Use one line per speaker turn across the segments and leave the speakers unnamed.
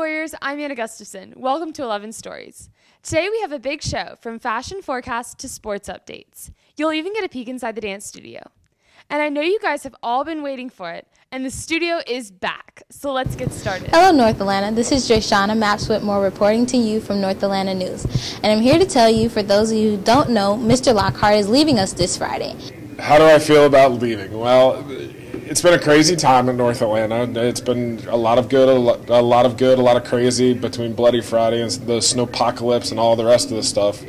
Warriors, I'm Anna Gustafson. Welcome to 11 Stories. Today we have a big show, from fashion forecast to sports updates. You'll even get a peek inside the dance studio. And I know you guys have all been waiting for it, and the studio is back. So let's get started.
Hello, North Atlanta. This is Joshana Maps Whitmore reporting to you from North Atlanta News. And I'm here to tell you, for those of you who don't know, Mr. Lockhart is leaving us this Friday.
How do I feel about leaving? Well, it's been a crazy time in North Atlanta. It's been a lot of good, a lot of crazy between Bloody Friday and the snowpocalypse and all the rest of the stuff.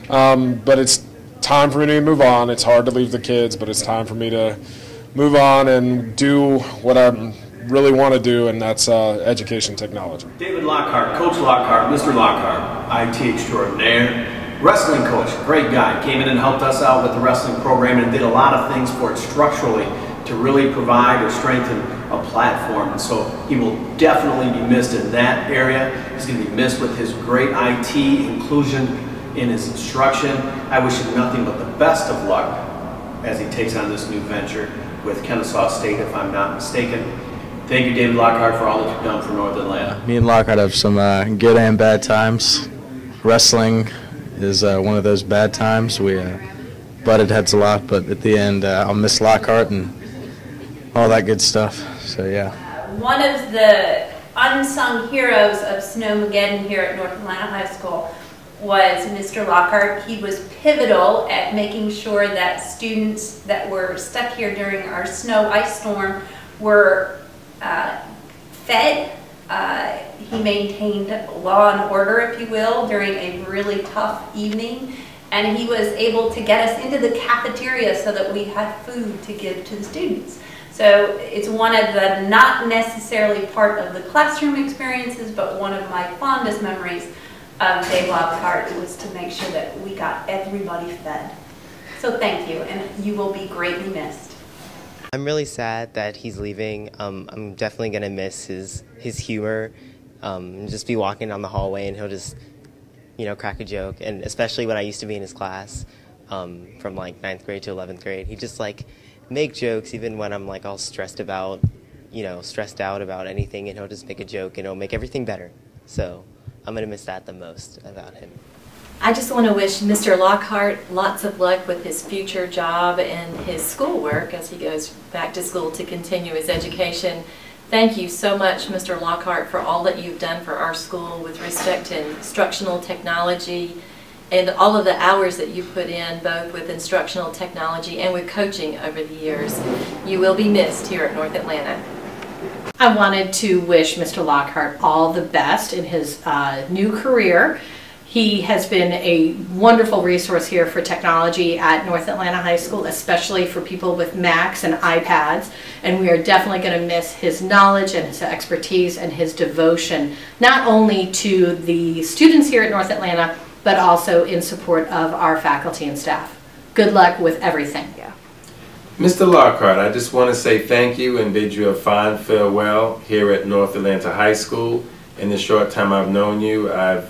But it's time for me to move on. It's hard to leave the kids, but it's time for me to move on and do what I really want to do, and that's education technology.
David Lockhart, Coach Lockhart, Mr. Lockhart, IT extraordinaire, wrestling coach, great guy, came in and helped us out with the wrestling program and did a lot of things for it structurally to really provide or strengthen a platform. And so he will definitely be missed in that area. He's going to be missed with his great IT inclusion in his instruction. I wish him nothing but the best of luck as he takes on this new venture with Kennesaw State, if I'm not mistaken. Thank you, David Lockhart, for all that you've done for North Atlanta.
Me and Lockhart have some good and bad times. Wrestling is one of those bad times. We butted heads a lot, but at the end, I'll miss Lockhart and all that good stuff. So, yeah.
One of the unsung heroes of Snowmageddon here at North Atlanta High School was Mr. Lockhart. He was pivotal at making sure that students that were stuck here during our snow ice storm were fed. He maintained law and order, if you will, during a really tough evening, and he was able to get us into the cafeteria so that we had food to give to the students. So it's one of the not necessarily part of the classroom experiences, but one of my fondest memories of Dave Lockhart was to make sure that we got everybody fed. So thank you, and you will be greatly missed.
I'm really sad that he's leaving. I'm definitely gonna miss his humor. Just be walking down the hallway and he'll just, crack a joke. And especially when I used to be in his class, from like 9th grade to 11th grade, he just make jokes even when I'm all stressed out about anything, and he'll just make a joke and it'll make everything better. So I'm going to miss that the most about him.
I just want to wish Mr. Lockhart lots of luck with his future job and his schoolwork as he goes back to school to continue his education. Thank you so much, Mr. Lockhart, for all that you've done for our school with respect to instructional technology and all of the hours that you put in, both with instructional technology and with coaching over the years. You will be missed here at North Atlanta.
I wanted to wish Mr. Lockhart all the best in his new career. He has been a wonderful resource here for technology at North Atlanta High School, especially for people with Macs and iPads, and we are definitely going to miss his knowledge and his expertise and his devotion, not only to the students here at North Atlanta, but also in support of our faculty and staff. Good luck with everything. Yeah.
Mr. Lockhart, I just want to say thank you and bid you a fine farewell here at North Atlanta High School. In the short time I've known you, I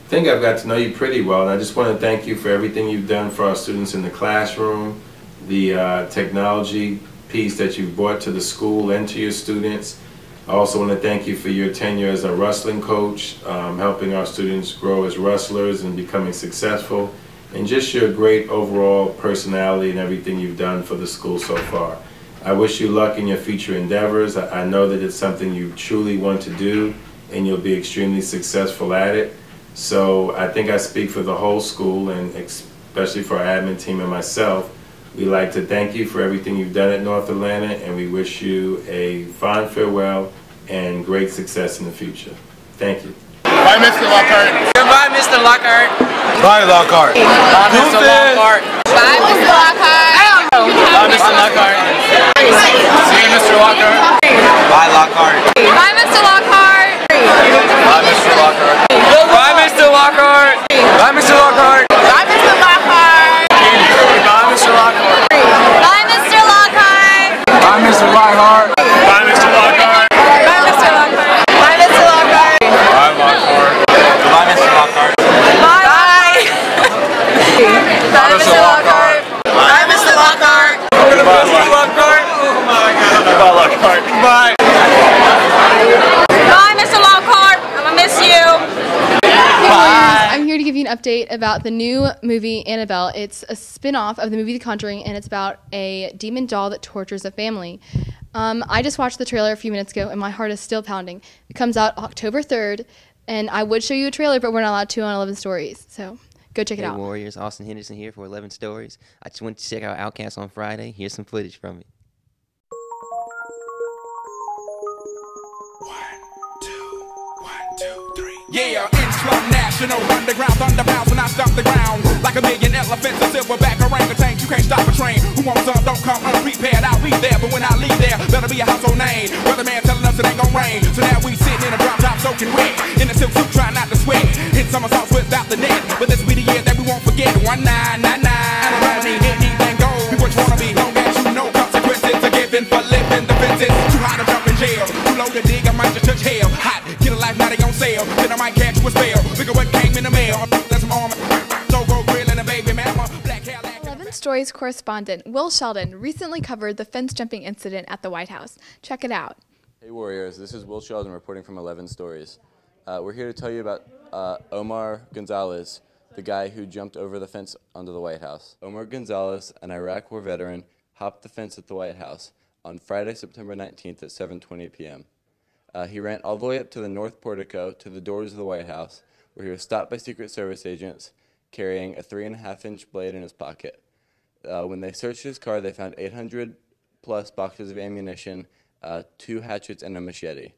think I've got to know you pretty well, and I just want to thank you for everything you've done for our students in the classroom, the technology piece that you've brought to the school and to your students. I also want to thank you for your tenure as a wrestling coach, helping our students grow as wrestlers and becoming successful, and just your great overall personality and everything you've done for the school so far. I wish you luck in your future endeavors. I know that it's something you truly want to do, and you'll be extremely successful at it. So I think I speak for the whole school, and especially for our admin team and myself. We'd like to thank you for everything you've done at North Atlanta, and we wish you a fine farewell and great success in the future. Thank you.
Bye, Mr. Lockhart.
Goodbye, Mr. Lockhart.
Bye, Lockhart.
Bye, Mr. Lockhart.
Bye, Mr. Lockhart.
Bye, Mr. Lockhart.
See you, Mr. Lockhart.
Bye, Lockhart.
Bye, Mr. Lockhart.
Bye, Mr. Lockhart.
Bye, Mr. Lockhart.
Bye, Mr. Lockhart.
Bye, Mr. Lockhart.
Bye, Mr. Lockhart.
Bye, Mr. Lockhart.
Bye, Mr. Lockhart. Bye, Mr. Lockhart.
Bye, Mr. Lockhart. Bye, Mr. Lockhart.
Bye, Lockhart.
Goodbye, Mr. Lockhart.
Bye. Bye, Mr. Lockhart. Bye, Mr. Lockhart.
Goodbye, Lockhart. Oh my God. Goodbye, Lockhart. Bye.
update about the new movie Annabelle. It's a spin-off of the movie The Conjuring, and it's about a demon doll that tortures a family. I just watched the trailer a few minutes ago, and my heart is still pounding. It comes out October 3rd, and I would show you a trailer, but we're not allowed to on 11 Stories, so go check it out.
Hey Warriors, Austin Henderson here for 11 Stories. I just went to check out Outcast on Friday. Here's some footage from it.
Yeah, in-slum national, underground thunder pounds when I stomp the ground. Like a million elephants, a silverback orangutan, you can't stop a train. Who wants some, don't come unprepared, I'll be there. But when I leave there, better be a household name. Weatherman telling us it ain't gon' rain. So now we sitting in a drop top soaking wet. In a silk suit trying not to sweat. Hit somersaults without the net. But this be the year that we won't forget. 1999. And around me, anything goes. Be what you wanna be, long as you know consequences are given for living the fences. Too high to jump in jail. Too low to dig, I might just touch hell. Hot, get a life, now they on sale. Then I might catch you a spell. Look at what came in the mail. That's some armor. So go grill and a baby mama. Black hair.
11 Stories correspondent Will Sheldon recently covered the fence jumping incident at the White House. Check it out.
Hey Warriors, this is Will Sheldon reporting from 11 Stories. We're here to tell you about Omar Gonzalez, the guy who jumped over the fence onto the White House. Omar Gonzalez, an Iraq War veteran, hopped the fence at the White House on Friday, September 19th at 7:20 p.m. He ran all the way up to the north portico to the doors of the White House, where he was stopped by Secret Service agents carrying a 3.5-inch blade in his pocket. When they searched his car, they found 800-plus boxes of ammunition, 2 hatchets, and a machete.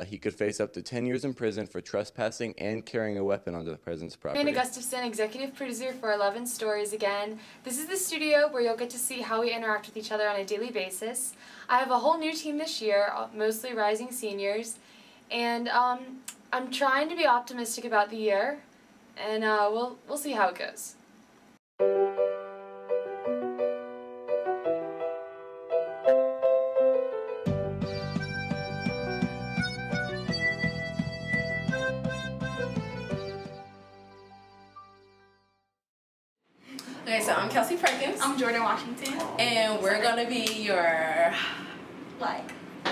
He could face up to 10 years in prison for trespassing and carrying a weapon onto the president's property.
Amanda Gustafson, executive producer for 11 Stories again. This is the studio where you'll get to see how we interact with each other on a daily basis. I have a whole new team this year, mostly rising seniors, and I'm trying to be optimistic about the year, and we'll see how it goes.
Okay, so I'm Kelsey Perkins.
I'm Jordan Washington.
And we're going to be your,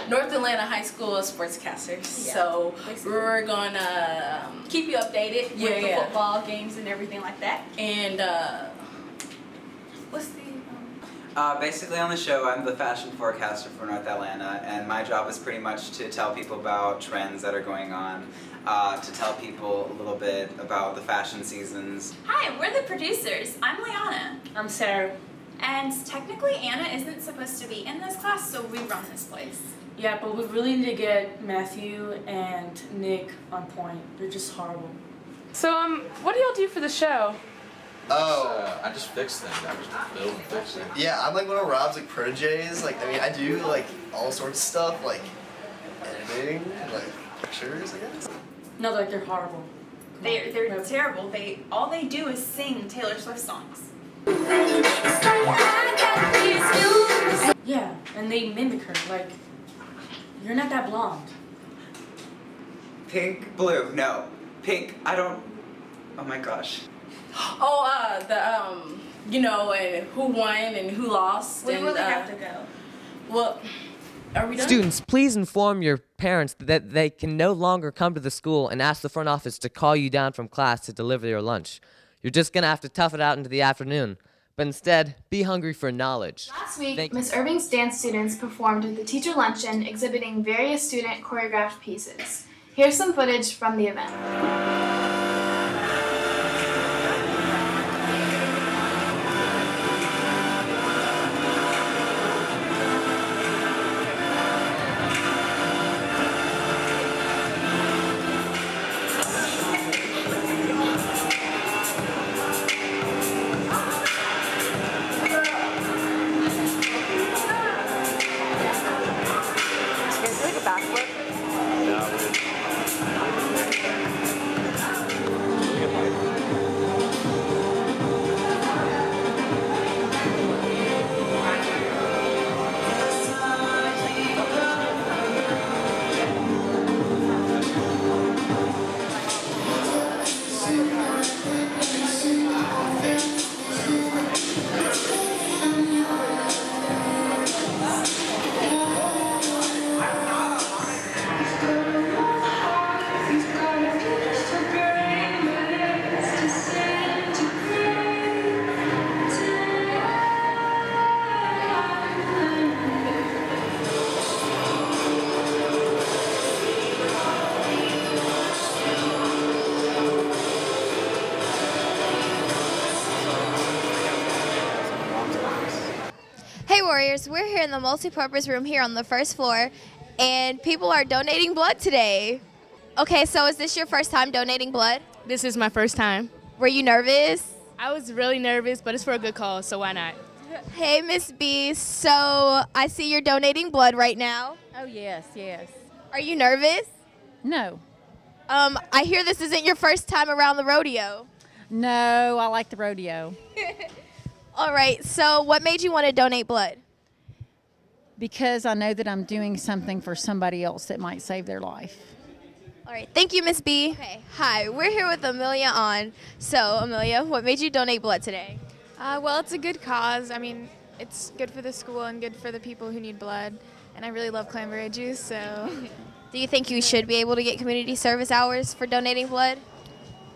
North Atlanta High School sportscasters.
Yeah,
so
basically.
we're going to
Keep you updated with the
Yeah.
football games and everything like that.
And
What's the...
Basically on the show, I'm the fashion forecaster for North Atlanta, and my job is pretty much to tell people about trends that are going on, to tell people a little bit about the fashion seasons.
Hi, we're the producers. I'm Liana.
I'm Sarah.
And technically Anna isn't supposed to be in this class, so we run this place.
Yeah, but we really need to get Matthew and Nick on point. They're just horrible.
So, what do y'all do for the show?
Oh,
I just fix things. I just build and fix things.
yeah, I'm like one of Rob's like proteges. Like, I mean, I do like all sorts of stuff, like editing, like pictures, I guess.
No, like they're horrible.
They're terrible. All they do is sing Taylor Swift songs.
Yeah, and they mimic her. Like, you're not that blonde.
Pink, blue, no. Pink, I don't, oh my gosh.
you know, and who won and who lost.
We
and,
really have to go.
Well, are we done?
Students, please inform your parents that they can no longer come to the school and ask the front office to call you down from class to deliver your lunch. You're just going to have to tough it out into the afternoon. But instead, be hungry for knowledge.
Last week, Miss Irving's dance students performed the teacher luncheon exhibiting various student choreographed pieces. Here's some footage from the event.
volunteers. We're here in the multi-purpose room here on the first floor, and people are donating blood today. Okay, so is this your first time donating blood?
This is my first time.
Were you nervous?
I was really nervous, but it's for a good cause, so why not?
Hey, Miss B, so I see you're donating blood right now.
Oh, yes, yes.
Are you nervous?
No.
I hear this isn't your first time around the rodeo.
No, I like the rodeo.
All right, so what made you want to donate blood?
Because I know that I'm doing something for somebody else that might save their life.
All right, thank you, Miss B. Okay, hi, we're here with Amelia on. So, Amelia, what made you donate blood today?
Well, it's a good cause. I mean, it's good for the school and good for the people who need blood. And I really love cranberry juice, so...
Do you think you should be able to get community service hours for donating blood?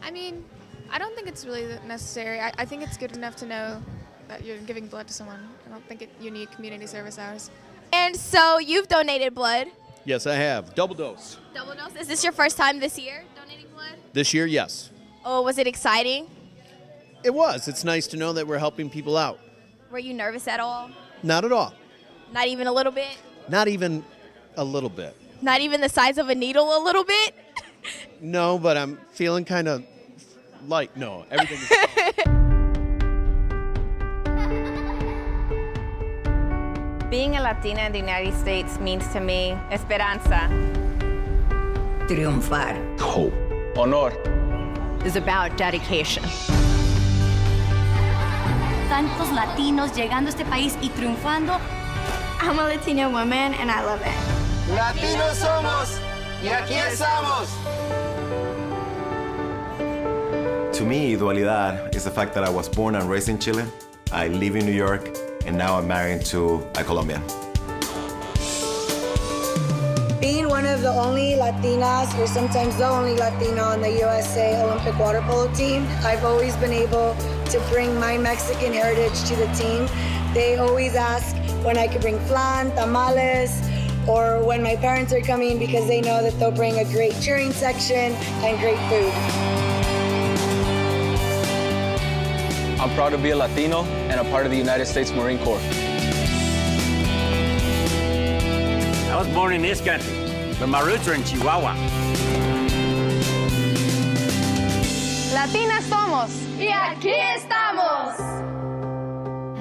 I mean, I don't think it's really necessary. I think it's good enough to know that you're giving blood to someone. I don't think you need community service hours.
And so you've donated blood.
Yes, I have. Double dose.
Double dose? Is this your first time this year donating blood?
This year, yes.
Oh, was it exciting?
It was. It's nice to know that we're helping people out.
Were you nervous at all?
Not at all.
Not even a little bit?
Not even a little bit.
Not even the size of a needle a little bit?
No, but I'm feeling kind of light. No, everything is
Being a Latina in the United States means to me esperanza.
Triunfar.
Hope. Honor.
Is about dedication.
Tantos latinos llegando a este país y triunfando.
I'm a Latina woman and I love it.
Latinos somos y aquí estamos.
To me, dualidad is the fact that I was born and raised in Chile. I live in New York, and now I'm married to a Colombian.
Being one of the only Latinas, or sometimes the only Latina on the USA Olympic water polo team, I've always been able to bring my Mexican heritage to the team. They always ask when I could bring flan, tamales, or when my parents are coming because they know that they'll bring a great cheering section and great food.
I'm proud to be a Latino and a part of the United States Marine Corps.
I was born in this country, but my roots are in Chihuahua.
Latinas somos y aquí estamos.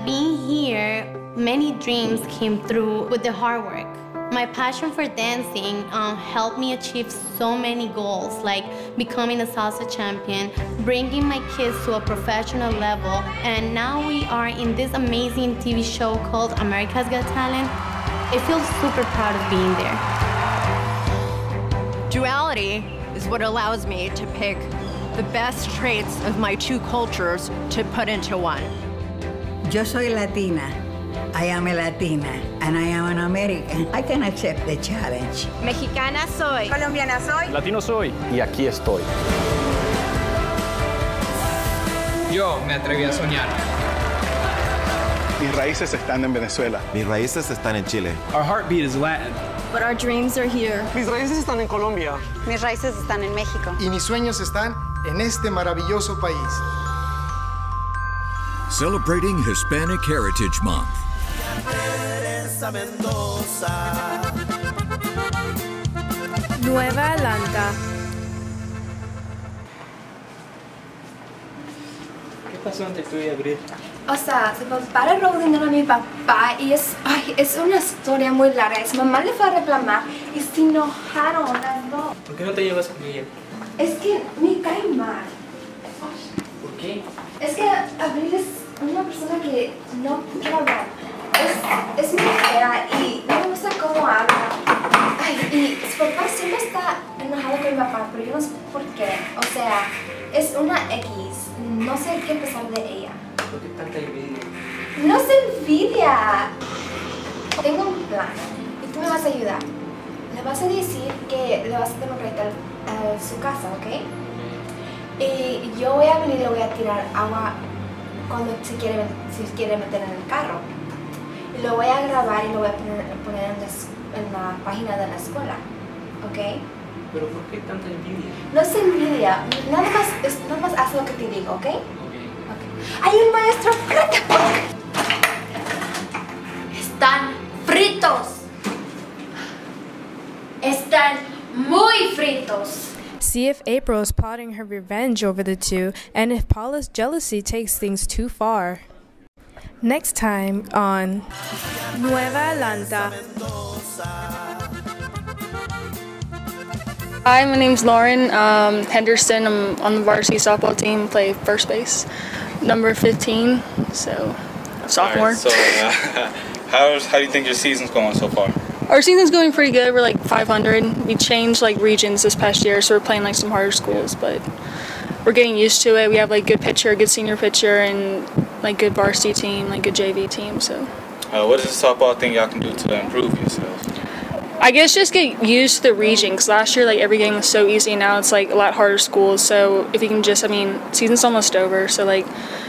Being here, many dreams came through with the hard work. My passion for dancing helped me achieve so many goals, like becoming a salsa champion, bringing my kids to a professional level, and now we are in this amazing TV show called America's Got Talent. I feel super proud of being there.
Duality is what allows me to pick the best traits of my two cultures to put into one.
Yo soy Latina. I am a Latina, and I am an American. I can accept the challenge.
Mexicana soy.
Colombiana soy.
Latino soy y aquí estoy.
Yo me atreví a soñar.
Mis raíces están en Venezuela.
Mis raíces están en Chile.
Our heartbeat is Latin.
But our dreams are here.
Mis raíces están en Colombia.
Mis raíces están en México.
Y mis sueños están en este maravilloso país.
Celebrating Hispanic Heritage Month.
Nueva Atlanta.
¿Qué pasó entre tú y Abril?
O sea, su papá le robó dinero a mi papá y es una historia muy larga. Su mamá le fue a reclamar y se enojaron las dos.
¿Por qué no te llevas con ella?
Es que me cae mal.
¿Por qué?
Es que Abril es una persona que no quiero hablar. Es muy fea y no me gusta cómo habla. Ay, y su papá siempre está enojado con mi papá, pero yo no sé por qué. O sea, es una X. No sé qué pensar de ella.
¿Por qué tanta envidia?
¡No se envidia! Tengo un plan y tú me vas a ayudar. Le vas a decir que le vas a democratizar su casa, ¿ok? Y yo voy a venir y le voy a tirar agua cuando se quiere meter en el carro. Y lo voy a grabar y lo voy a poner en la página de la escuela, ¿ok?
¿Pero por qué tanta envidia?
No se envidia, nada más haz lo que te digo, ¿ok? Hay un maestro, ¡cállate! Está
See if April is plotting her revenge over the two, and if Paula's jealousy takes things too far. Next time on Nueva Atlanta.
Hi, my name's Lauren Henderson. I'm on the varsity softball team, play first base, number 15, so sophomore.
Right, so how do you think your season's going so far?
Our season's going pretty good. We're like 500. We changed like regions this past year, so we're playing like some harder schools, but we're getting used to it. We have like good pitcher, good senior pitcher, and like good varsity team, like good JV team. So.
What is the softball thing y'all can do to improve yourselves?
I guess just get used to the region, because last year like every game was so easy, and now it's like a lot harder schools. So if you can just, season's almost over, so like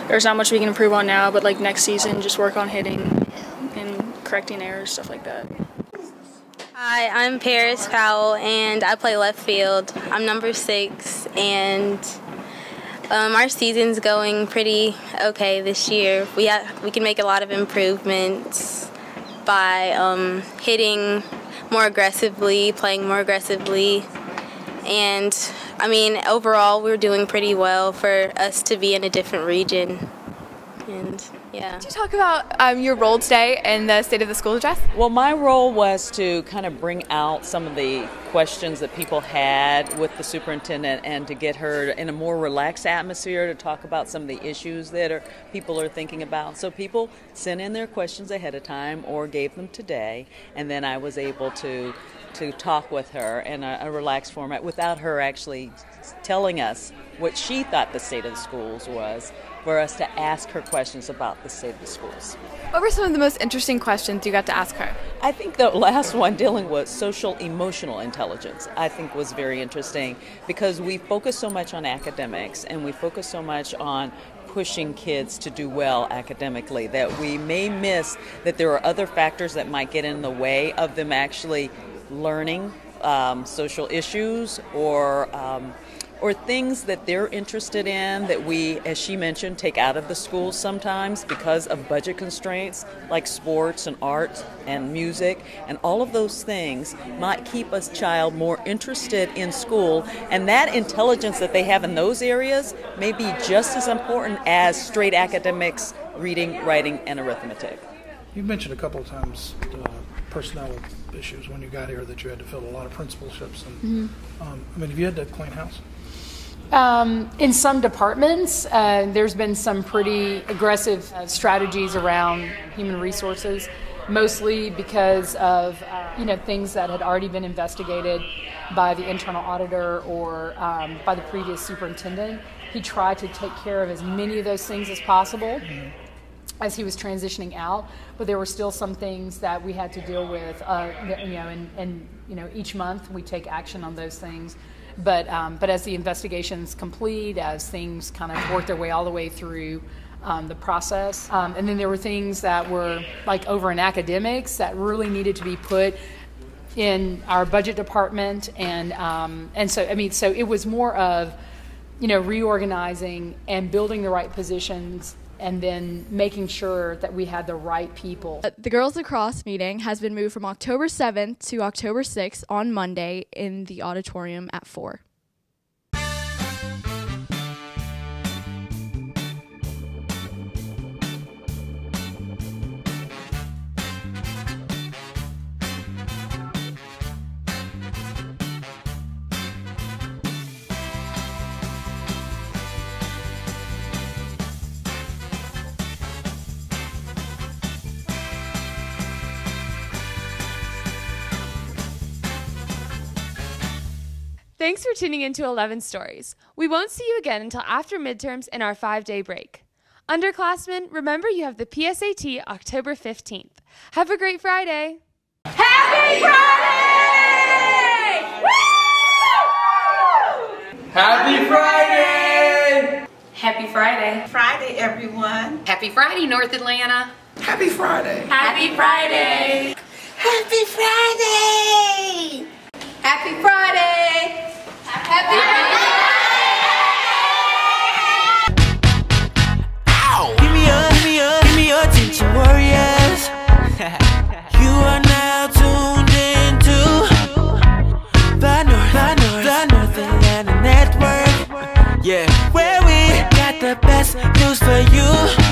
there's not much we can improve on now, but like next season just work on hitting and correcting errors, stuff like that.
Hi, I'm Paris Powell, and I play left field. I'm number 6, and our season's going pretty okay this year. We can make a lot of improvements by hitting more aggressively, playing more aggressively, and overall we're doing pretty well for us to be in a different region. And yeah.
Could you talk about your role today in the State of the School address?
Well, my role was to kind of bring out some of the questions that people had with the superintendent and to get her in a more relaxed atmosphere to talk about some of the issues that people are thinking about. So people sent in their questions ahead of time or gave them today, and then I was able to talk with her in a relaxed format without her actually telling us what she thought the state of the schools was, for us to ask her questions about the state of the schools.
What were some of the most interesting questions you got to ask her?
I think the last one, dealing with social emotional intelligence, I think was very interesting, because we focus so much on academics and we focus so much on pushing kids to do well academically that we may miss that there are other factors that might get in the way of them actually learning social issues or things that they're interested in that we, as she mentioned, take out of the schools sometimes because of budget constraints, like sports and art and music, and all of those things might keep a child more interested in school, and that intelligence that they have in those areas may be just as important as straight academics, reading, writing, and arithmetic.
You mentioned a couple of times personnel issues when you got here, that you had to fill a lot of principalships, and have you had to clean house?
In some departments, there's been some pretty aggressive strategies around human resources, mostly because of things that had already been investigated by the internal auditor or by the previous superintendent. He tried to take care of as many of those things as possible as he was transitioning out, but there were still some things that we had to deal with, and each month we take action on those things. But as the investigations complete, as things kind of work their way all the way through the process, and then there were things that were like over in academics that really needed to be put in our budget department, and so it was more of reorganizing and building the right positions, and then making sure that we had the right people.
The Girls Lacrosse meeting has been moved from October 7th to October 6th on Monday in the auditorium at 4. Thanks for tuning in to 11 Stories. We won't see you again until after midterms and our 5-day break. Underclassmen, remember you have the PSAT October 15th. Have a great Friday!
Happy Friday! Woo!
Happy Friday!
Happy Friday.
Friday, everyone.
Happy Friday, North Atlanta.
Happy Friday.
Happy Friday.
Happy Friday!
Happy Friday! Happy Friday!
Ow! Give me your attention, warriors. You are now tuned into the North Atlanta Yeah, where we got the best news for you.